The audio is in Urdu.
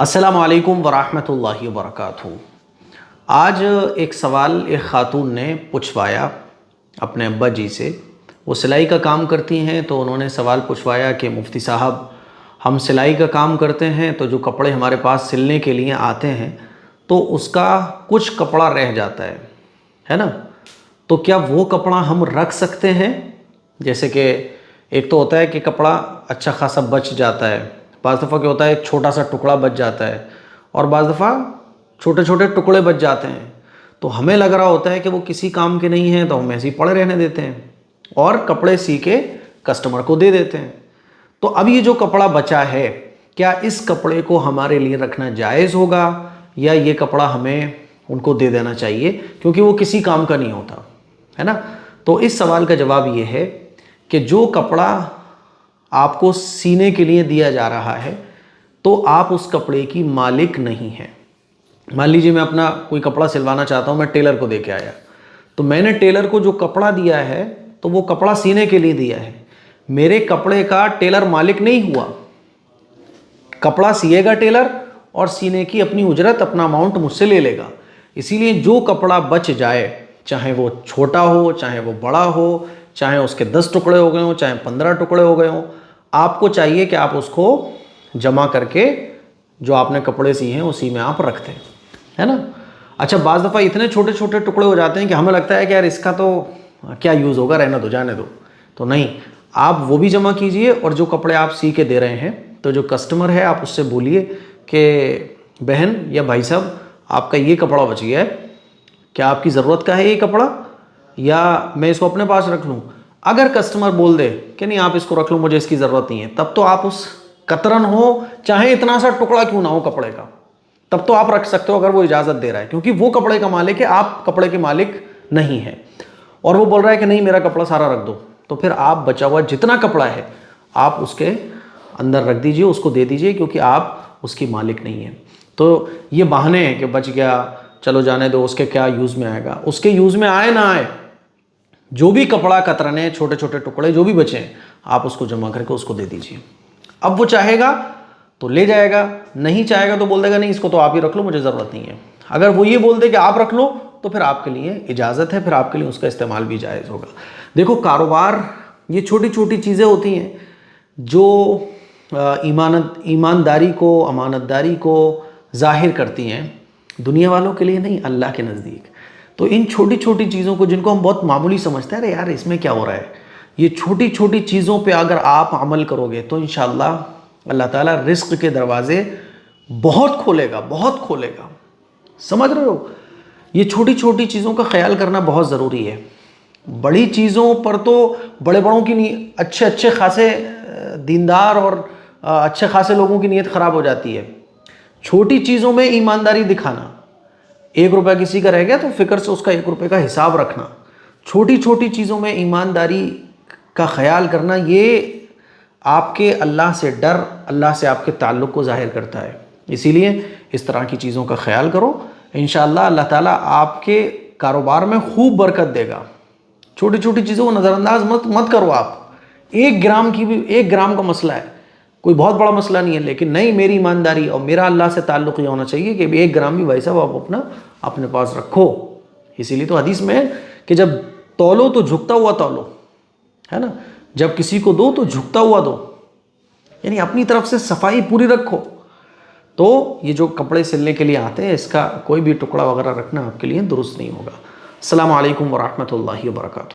السلام علیکم ورحمۃ اللہ وبرکاتہ۔ آج ایک سوال ایک خاتون نے پوچھوایا اپنے ابا جی سے۔ وہ سلائی کا کام کرتی ہیں، تو انہوں نے سوال پوچھوایا کہ مفتی صاحب، ہم سلائی کا کام کرتے ہیں تو جو کپڑے ہمارے پاس سلنے کے لیے آتے ہیں تو اس کا کچھ کپڑا رہ جاتا ہے نا، تو کیا وہ کپڑا ہم رکھ سکتے ہیں؟ جیسے کہ ایک تو ہوتا ہے کہ کپڑا اچھا خاصا بچ جاتا ہے، بعض دفعہ کیا ہوتا ہے ایک چھوٹا سا ٹکڑا بچ جاتا ہے، اور بعض دفعہ چھوٹے چھوٹے ٹکڑے بچ جاتے ہیں، تو ہمیں لگ رہا ہوتا ہے کہ وہ کسی کام کے نہیں ہیں تو ہم ایسے ہی پڑے رہنے دیتے ہیں اور کپڑے سی کے کسٹمر کو دے دیتے ہیں۔ تو اب یہ جو کپڑا بچا ہے، کیا اس کپڑے کو ہمارے لیے رکھنا جائز ہوگا یا یہ کپڑا ہمیں ان کو دے دینا چاہیے کیونکہ وہ کسی کام کا نہیں ہوتا ہے نا؟ تو اس سوال کا جواب یہ ہے کہ جو کپڑا آپ کو سینے کے لیے دیا جا رہا ہے تو آپ اس کپڑے کی مالک نہیں ہیں۔ مان لیجیے میں اپنا کوئی کپڑا سلوانا چاہتا ہوں، میں ٹیلر کو دے کے آیا، تو میں نے ٹیلر کو جو کپڑا دیا ہے تو وہ کپڑا سینے کے لیے دیا ہے، میرے کپڑے کا ٹیلر مالک نہیں ہوا۔ کپڑا سیے گا ٹیلر اور سینے کی اپنی اجرت، اپنا اماؤنٹ مجھ سے لے لے گا۔ اسی لیے جو کپڑا بچ جائے، چاہے وہ چھوٹا ہو چاہے وہ بڑا ہو، چاہے اس کے 10 ٹکڑے ہو گئے ہوں چاہے 15 ٹکڑے ہو گئے ہوں، آپ کو چاہیے کہ آپ اس کو جمع کر کے جو آپ نے کپڑے سیے ہیں اسی میں آپ رکھ دیں، ہے نا؟ اچھا، بعض دفعہ اتنے چھوٹے چھوٹے ٹکڑے ہو جاتے ہیں کہ ہمیں لگتا ہے کہ یار اس کا تو کیا یوز ہوگا، رہنے دو، جانے دو، تو نہیں، آپ وہ بھی جمع کیجئے، اور جو کپڑے آپ سی کے دے رہے ہیں تو جو کسٹمر ہے آپ اس سے بولیے کہ بہن یا بھائی صاحب، آپ کا یہ کپڑا بچ گیا ہے، کیا آپ کی ضرورت کا ہے یہ کپڑا یا میں اس کو اپنے پاس رکھ لوں؟ اگر کسٹمر بول دے کہ نہیں آپ اس کو رکھ لوں، مجھے اس کی ضرورت نہیں ہے، تب تو آپ اس قطرن ہو چاہے اتنا سا ٹکڑا کیوں نہ ہو کپڑے کا، تب تو آپ رکھ سکتے ہو اگر وہ اجازت دے رہا ہے، کیونکہ وہ کپڑے کا مالک ہے، آپ کپڑے کے مالک نہیں ہیں۔ اور وہ بول رہا ہے کہ نہیں میرا کپڑا سارا رکھ دو، تو پھر آپ بچا ہوا جتنا کپڑا ہے آپ اس کے اندر رکھ دیجئے، اس کو دے دیجئے، کیونکہ آپ اس کی مالک نہیں ہیں۔ تو یہ بہانے ہیں کہ بچ گیا، چلو جانے دو، اس کے کیا یوز میں آئے گا، اس کے یوز میں آئے نہ آئے، جو بھی کپڑا کترنے چھوٹے چھوٹے ٹکڑے جو بھی بچیں آپ اس کو جمع کر کے اس کو دے دیجئے۔ اب وہ چاہے گا تو لے جائے گا، نہیں چاہے گا تو بول دے گا نہیں اس کو تو آپ ہی رکھ لو، مجھے ضرورت نہیں ہے۔ اگر وہ یہ بول دے کہ آپ رکھ لو تو پھر آپ کے لیے اجازت ہے، پھر آپ کے لیے اس کا استعمال بھی جائز ہوگا۔ دیکھو، کاروبار یہ چھوٹی چھوٹی چیزیں ہوتی ہیں جو ایمانداری کو، امانت داری کو ظاہر کرتی ہیں، دنیا والوں کے لیے نہیں، اللہ کے نزدیک۔ تو ان چھوٹی چھوٹی چیزوں کو جن کو ہم بہت معمولی سمجھتے ہیں، ارے یار اس میں کیا ہو رہا ہے، یہ چھوٹی چھوٹی چیزوں پہ اگر آپ عمل کرو گے تو انشاءاللہ اللہ تعالیٰ رزق کے دروازے بہت کھولے گا، بہت کھولے گا۔ سمجھ رہے ہو؟ یہ چھوٹی چھوٹی چیزوں کا خیال کرنا بہت ضروری ہے۔ بڑی چیزوں پر تو بڑے بڑوں کی اچھے خاصے دیندار اور اچھے خاصے لوگوں کی نیت خراب ہو جاتی ہے۔ چھوٹی چیزوں میں ایمانداری دکھانا، 1 روپیہ کسی کا رہ گیا تو فکر سے اس کا 1 روپے کا حساب رکھنا، چھوٹی چھوٹی چیزوں میں ایمانداری کا خیال کرنا، یہ آپ کے اللہ سے ڈر، اللہ سے آپ کے تعلق کو ظاہر کرتا ہے۔ اسی لیے اس طرح کی چیزوں کا خیال کرو، انشاءاللہ اللہ تعالیٰ آپ کے کاروبار میں خوب برکت دے گا۔ چھوٹی چھوٹی چیزوں کو نظر انداز مت کرو آپ۔ 1 گرام کی بھی، 1 گرام کا مسئلہ ہے، کوئی بہت بڑا مسئلہ نہیں ہے، لیکن نہیں، میری ایمانداری اور میرا اللہ سے تعلق یہ ہونا چاہیے کہ 1 گرام بھی بھائی صاحب آپ اپنے پاس رکھو۔ اسی لیے تو حدیث میں ہے کہ جب تولو تو جھکتا ہوا تولو، ہے نا؟ جب کسی کو دو تو جھکتا ہوا دو، یعنی اپنی طرف سے صفائی پوری رکھو۔ تو یہ جو کپڑے سلنے کے لیے آتے ہیں، اس کا کوئی بھی ٹکڑا وغیرہ رکھنا آپ کے لیے درست نہیں ہوگا۔ السلام علیکم ورحمۃ اللہ وبرکاتہ۔